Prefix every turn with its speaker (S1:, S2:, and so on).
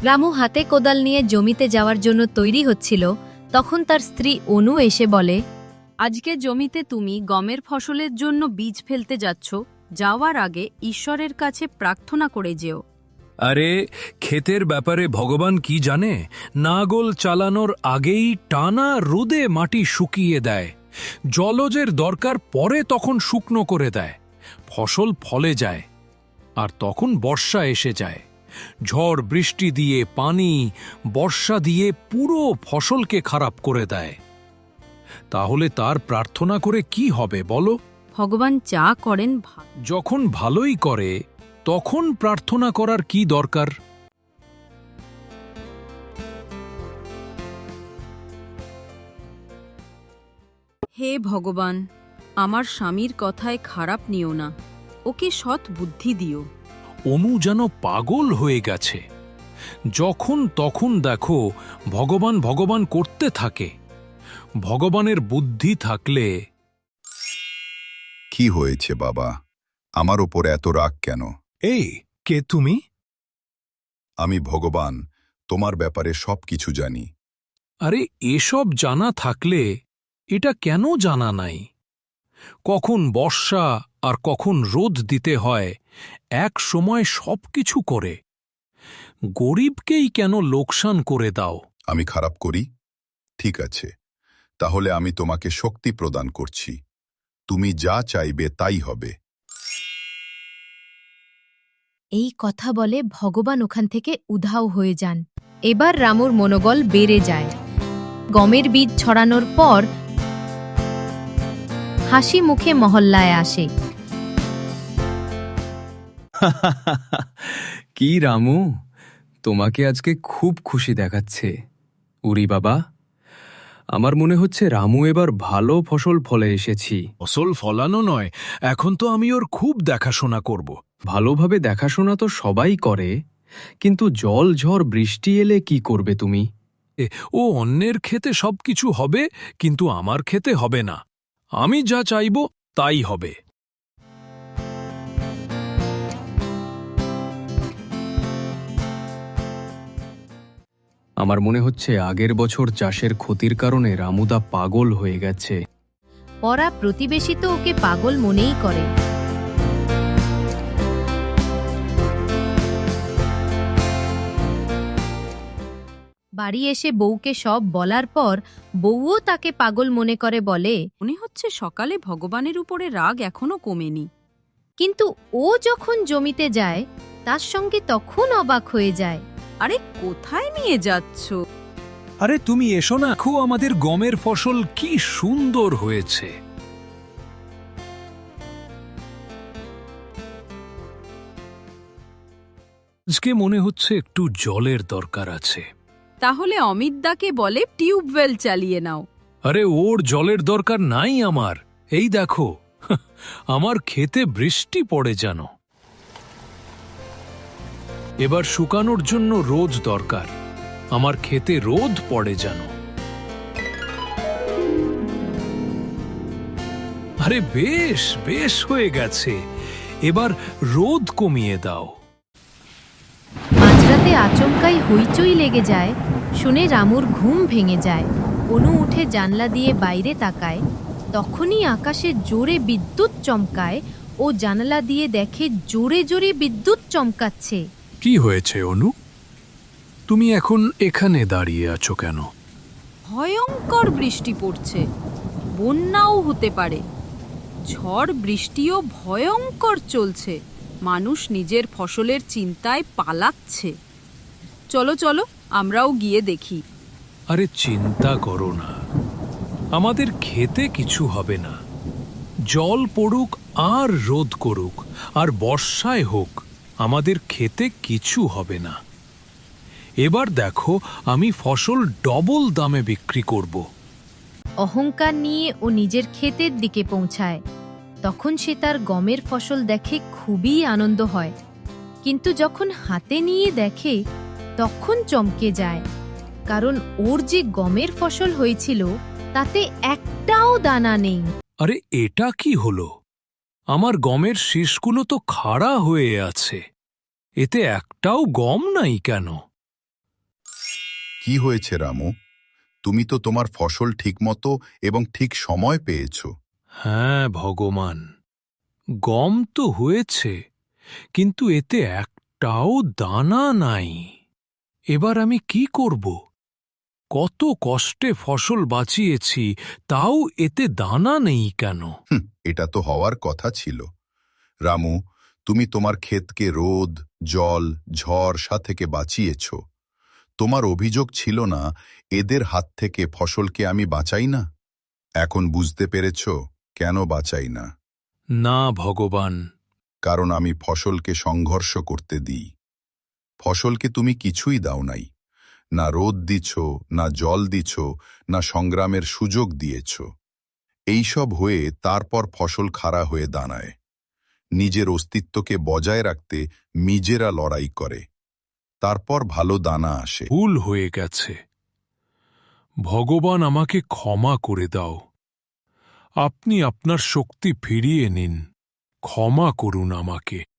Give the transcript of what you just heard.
S1: রামু হাতে কোদাল নিয়ে জমিতে যাওয়ার জন্য তৈরি হচ্ছিল, তখন তার স্ত্রী অনু এসে বলে,
S2: আজকে জমিতে তুমি গমের ফসলের জন্য বীজ ফেলতে যাচ্ছ, যাওয়ার আগে ঈশ্বরের কাছে প্রার্থনা করে যেও।
S3: আরে, ক্ষেতের ব্যাপারে ভগবান কি জানে? নাগল চালানোর আগেই টানা রোদে মাটি শুকিয়ে দেয়, জলজের দরকার পরে তখন শুকনো করে দেয়, ফসল ফলে যায়, আর তখন বর্ষা এসে যায়। ঝড় বৃষ্টি দিয়ে, পানি বর্ষা দিয়ে পুরো ফসলকে খারাপ করে দেয়। তাহলে তার প্রার্থনা করে কি হবে বলো?
S2: ভগবান যা করেন
S3: যখন ভালোই করে তখন প্রার্থনা করার কি দরকার?
S2: হে ভগবান, আমার স্বামীর কথায় খারাপ নিও না, ওকে সৎ বুদ্ধি দিও।
S3: অনু যেন পাগল হয়ে গেছে। যখন তখন দেখো ভগবান ভগবান করতে থাকে। ভগবানের বুদ্ধি থাকলে।
S4: কি হয়েছে বাবা, আমার ওপর এত রাগ কেন?
S3: এই, কে তুমি?
S4: আমি ভগবান, তোমার ব্যাপারে সবকিছু জানি।
S3: আরে, এসব জানা থাকলে এটা কেন জানা নাই? কখন বর্ষা আর কখন রোদ দিতে হয় এক সময় সবকিছু করে। গরিবকেই কেন লোকসান করে দাও?
S4: আমি খারাপ করি? ঠিক আছে, তাহলে আমি তোমাকে শক্তি প্রদান করছি। তুমি যা চাইবে তাই হবে।
S1: এই কথা বলে ভগবান ওখান থেকে উধাও হয়ে যান। এবার রামুর মনোবল বেড়ে যায়। গমের বীজ ছড়ানোর পর হাসি মুখে মহল্লায় আসে।
S5: কি রামু, তোমাকে আজকে খুব খুশি দেখাচ্ছে। উরি বাবা, আমার মনে হচ্ছে রামু এবার ভালো ফসল ফলে এসেছি।
S3: ফসল ফলানো নয়, এখন তো আমি ওর খুব দেখাশোনা করব।
S5: ভালোভাবে দেখাশোনা তো সবাই করে, কিন্তু জল ঝড় বৃষ্টি এলে কি করবে তুমি?
S3: ও অন্যের ক্ষেতে সবকিছু হবে, কিন্তু আমার ক্ষেতে হবে না। আমি যা চাইব তাই হবে।
S5: আমার মনে হচ্ছে আগের বছর চাষের ক্ষতির কারণে রামুদা পাগল হয়ে গেছে।
S1: পরা প্রতিবেশী তো ওকে পাগল মনেই করে। বাড়ি এসে বউকে সব বলার পর বউও তাকে পাগল মনে করে, বলে,
S2: মনে হচ্ছে সকালে ভগবানের উপরে রাগ এখনো কমেনি।
S1: কিন্তু ও যখন জমিতে যায় তার সঙ্গে তখন অবাক হয়ে যায়।
S2: আরে, কোথায় নিয়ে যাচ্ছ?
S3: আরে, তুমি এসো না, দেখো আমাদের গমের ফসল কি সুন্দর হয়েছে। আজকে মনে হচ্ছে একটু জলের দরকার আছে।
S2: তাহলে অমিতদাকে বলে টিউবওয়েল চালিয়ে নাও।
S3: আরে, ওর জলের দরকার নাই আমার। এই দেখো, আমার ক্ষেতে বৃষ্টি পড়ে যেন। এবার শুকানোর জন্য রোদ দরকার, আমার ক্ষেতে রোদ পড়ে যেন। আরে, বেশ বেশ হয়ে গেছে, এবার রোদ কমিয়ে দাও।
S1: মাঝরাতে আচমকাই হইচই লেগে যায়, শুনে রামুর ঘুম ভেঙে যায়। অনু উঠে জানলা দিয়ে বাইরে তাকায়, তখনই আকাশে জোরে বিদ্যুৎ চমকায়। ও জানালা দিয়ে দেখে জোরে জোরে বিদ্যুৎ চমকাচ্ছে।
S3: কি হয়েছে অনু? তুমি এখন এখানে দাঁড়িয়ে আছো কেন?
S2: ভয়ঙ্কর বৃষ্টি পড়ছে, বন্যাও হতে পারে। ঝড় বৃষ্টিও ভয়ঙ্কর চলছে, মানুষ নিজের ফসলের চিন্তায় পালাচ্ছে। চলো চলো, আমরাও গিয়ে দেখি।
S3: আরে, চিন্তা করো না, আমাদের খেতে কিছু হবে না। জল পড়ুক আর রোদ করুক আর বর্ষায় হোক, আমাদের খেতে কিছু হবে না। এবার দেখো, আমি ফসল ডবল দামে বিক্রি করব।
S1: অহংকার নিয়ে ও নিজের ক্ষেতের দিকে পৌঁছায়। তখন সে তার গমের ফসল দেখে খুবই আনন্দ হয়, কিন্তু যখন হাতে নিয়ে দেখে তখন চমকে যায়, কারণ ওর যে গমের ফসল হয়েছিল তাতে একটাও দানা নেই।
S3: আরে, এটা কি হলো? আমার গমের শীষগুলো তো খাড়া হয়ে আছে, এতে একটাও গম নাই কেন?
S4: কি হয়েছে রামু? তুমি তো তোমার ফসল ঠিকমতো এবং ঠিক সময় পেয়েছ।
S3: হ্যাঁ ভগবান, গম তো হয়েছে, কিন্তু এতে একটাও দানা নাই। এবার আমি কি করব? কত কষ্টে ফসল বাঁচিয়েছি, তাও এতে দানা নেই কেন?
S4: এটা তো হওয়ার কথা ছিল। রামু, তুমি তোমার ক্ষেতকে রোদ, জল, ঝড় থেকে বাঁচিয়েছ। তোমার অভিযোগ ছিল না এদের হাত থেকে ফসলকে আমি বাঁচাই না? এখন বুঝতে পেরেছ কেন বাঁচাই না?
S3: না ভগবান।
S4: কারণ আমি ফসলকে সংঘর্ষ করতে দিই। ফসলকে তুমি কিছুই দাও নাই, না রোদ দিছ, না জল দিছ, না সংগ্রামের সুযোগ দিয়েছ। এইসব হয়ে তারপর ফসল খাড়া হয়ে দাঁড়ায়। নিজের অস্তিত্বকে বজায় রাখতে নিজেরা লড়াই করে, তারপর ভালো দানা আসে।
S3: ভুল হয়ে গেছে। ভগবান আমাকে ক্ষমা করে দাও। আপনি আপনার শক্তি ফিরিয়ে নিন। ক্ষমা করুন আমাকে।